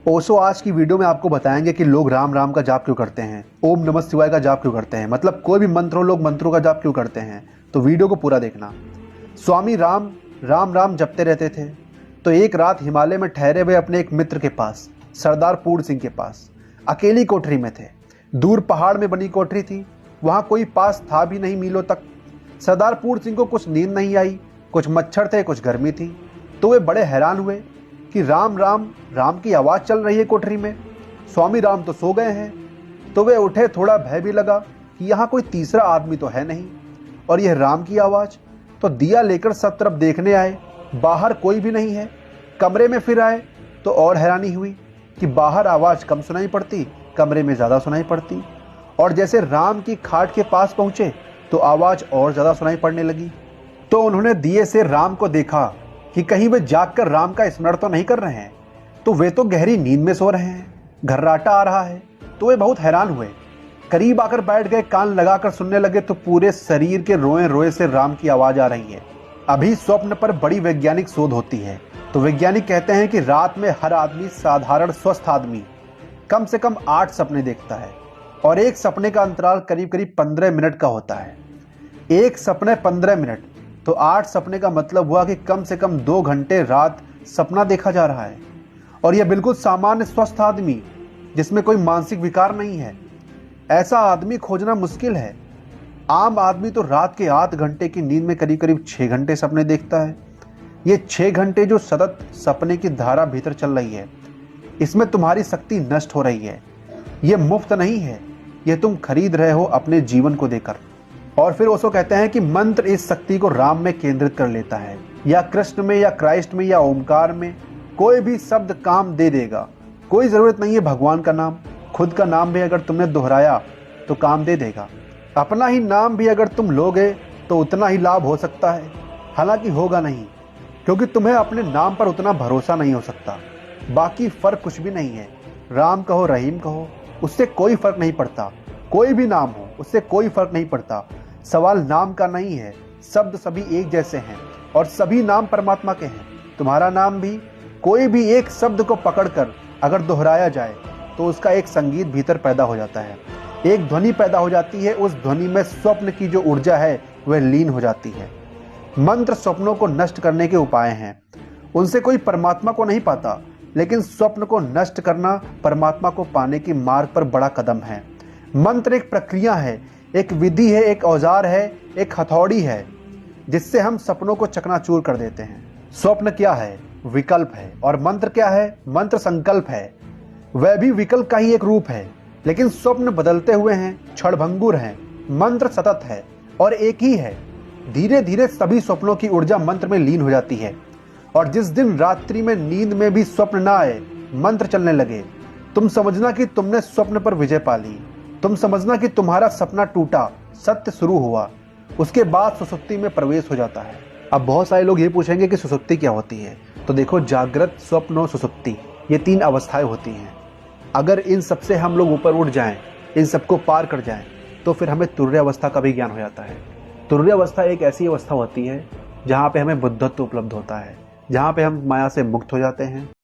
ओशो आज की वीडियो में आपको बताएंगे कि लोग राम राम का जाप क्यों करते हैं, ओम नमः शिवाय का जाप क्यों करते हैं, मतलब कोई भी मंत्र हो लोग मंत्रों का जाप क्यों करते हैं। तो वीडियो को पूरा देखना। स्वामी राम राम राम जपते रहते थे। तो एक रात हिमालय में ठहरे हुए अपने एक मित्र के पास, सरदार पूर्ण सिंह के पास, अकेली कोठरी में थे। दूर पहाड़ में बनी कोठरी थी, वहाँ कोई पास था भी नहीं मीलों तक। सरदार पूर्ण सिंह को कुछ नींद नहीं आई, कुछ मच्छर थे, कुछ गर्मी थी। तो वे बड़े हैरान हुए कि राम राम राम की आवाज़ चल रही है कोठरी में। स्वामी राम तो सो गए हैं। तो वे उठे, थोड़ा भय भी लगा कि यहाँ कोई तीसरा आदमी तो है नहीं और यह राम की आवाज़। तो दिया लेकर सब तरफ देखने आए, बाहर कोई भी नहीं है। कमरे में फिर आए तो और हैरानी हुई कि बाहर आवाज़ कम सुनाई पड़ती, कमरे में ज़्यादा सुनाई पड़ती। और जैसे राम की खाट के पास पहुँचे तो आवाज़ और ज़्यादा सुनाई पड़ने लगी। तो उन्होंने दिए से राम को देखा कि कहीं वे जागकर राम का स्मरण तो नहीं कर रहे हैं। तो वे तो गहरी नींद में सो रहे हैं, घर्राटा आ रहा है। तो वे बहुत हैरान हुए, करीब आकर बैठ गए, कान लगाकर सुनने लगे। तो पूरे शरीर के रोए रोए से राम की आवाज़ आ रही है। अभी स्वप्न पर बड़ी वैज्ञानिक शोध होती है। तो वैज्ञानिक कहते हैं कि रात में हर आदमी, साधारण स्वस्थ आदमी, कम से कम 8 सपने देखता है और एक सपने का अंतराल करीब करीब 15 मिनट का होता है। एक सपने 15 मिनट, तो 8 सपने का मतलब हुआ कि कम से कम 2 घंटे रात सपना देखा जा रहा है। और यह बिल्कुल सामान्य स्वस्थ आदमी जिसमें कोई मानसिक विकार नहीं है, ऐसा आदमी खोजना मुश्किल है। आम आदमी तो रात के 8 घंटे की नींद में करीब करीब 6 घंटे सपने देखता है। ये 6 घंटे जो सतत सपने की धारा भीतर चल रही है, इसमें तुम्हारी शक्ति नष्ट हो रही है। ये मुफ्त नहीं है, ये तुम खरीद रहे हो अपने जीवन को देकर। और फिर ओशो कहते हैं कि मंत्र इस शक्ति को राम में केंद्रित कर लेता है, या कृष्ण में, या क्राइस्ट में, या ओमकार में। कोई भी शब्द काम दे देगा। कोई ज़रूरत नहीं है भगवान का नाम, खुद का नाम भी अगर तुमने दोहराया तो काम दे देगा। अपना ही नाम भी अगर तुम लोगे तो उतना ही लाभ हो सकता है, हालांकि होगा नहीं, क्योंकि तुम्हें अपने नाम पर उतना भरोसा नहीं हो सकता। बाकी फ़र्क कुछ भी नहीं है। राम कहो, रहीम कहो, उससे कोई फ़र्क नहीं पड़ता। कोई भी नाम हो, उससे कोई फ़र्क नहीं पड़ता। सवाल नाम का नहीं है, शब्द सभी एक जैसे हैं और सभी नाम परमात्मा के हैं। तुम्हारा नाम भी, कोई भी एक शब्द को पकड़कर अगर दोहराया जाए तो उसका एक संगीत भीतर पैदा हो जाता है, एक ध्वनि पैदा हो जाती है। उस ध्वनि में स्वप्न की जो ऊर्जा है वह लीन हो जाती है। मंत्र स्वप्नों को नष्ट करने के उपाय हैं। उनसे कोई परमात्मा को नहीं पाता, लेकिन स्वप्न को नष्ट करना परमात्मा को पाने की मार्ग पर बड़ा कदम है। मंत्र एक प्रक्रिया है, एक विधि है, एक औजार है, एक हथौड़ी है, जिससे हम सपनों को चकनाचूर कर देते हैं। स्वप्न क्या है? विकल्प है। और मंत्र क्या है? मंत्र संकल्प है। वह भी विकल्प का ही एक रूप है, लेकिन स्वप्न बदलते हुए हैं, क्षणभंगुर हैं। मंत्र सतत है और एक ही है। धीरे धीरे सभी स्वप्नों की ऊर्जा मंत्र में लीन हो जाती है। और जिस दिन रात्रि में नींद में भी स्वप्न ना आए, मंत्र चलने लगे, तुम समझना कि तुमने स्वप्न पर विजय पा ली। तुम समझना कि तुम्हारा सपना टूटा, सत्य शुरू हुआ। उसके बाद सुसुप्ति में प्रवेश हो जाता है। अब बहुत सारे लोग ये पूछेंगे कि सुसुप्ति क्या होती है। तो देखो, जागृत, स्वप्न और सुसुप्ति, ये 3 अवस्थाएं होती हैं। अगर इन सब से हम लोग ऊपर उठ जाएं, इन सबको पार कर जाएं, तो फिर हमें तुर्य अवस्था का भी ज्ञान हो जाता है। तुर्य अवस्था एक ऐसी अवस्था होती है जहाँ पे हमें बुद्धत्व उपलब्ध होता है, जहाँ पे हम माया से मुक्त हो जाते हैं।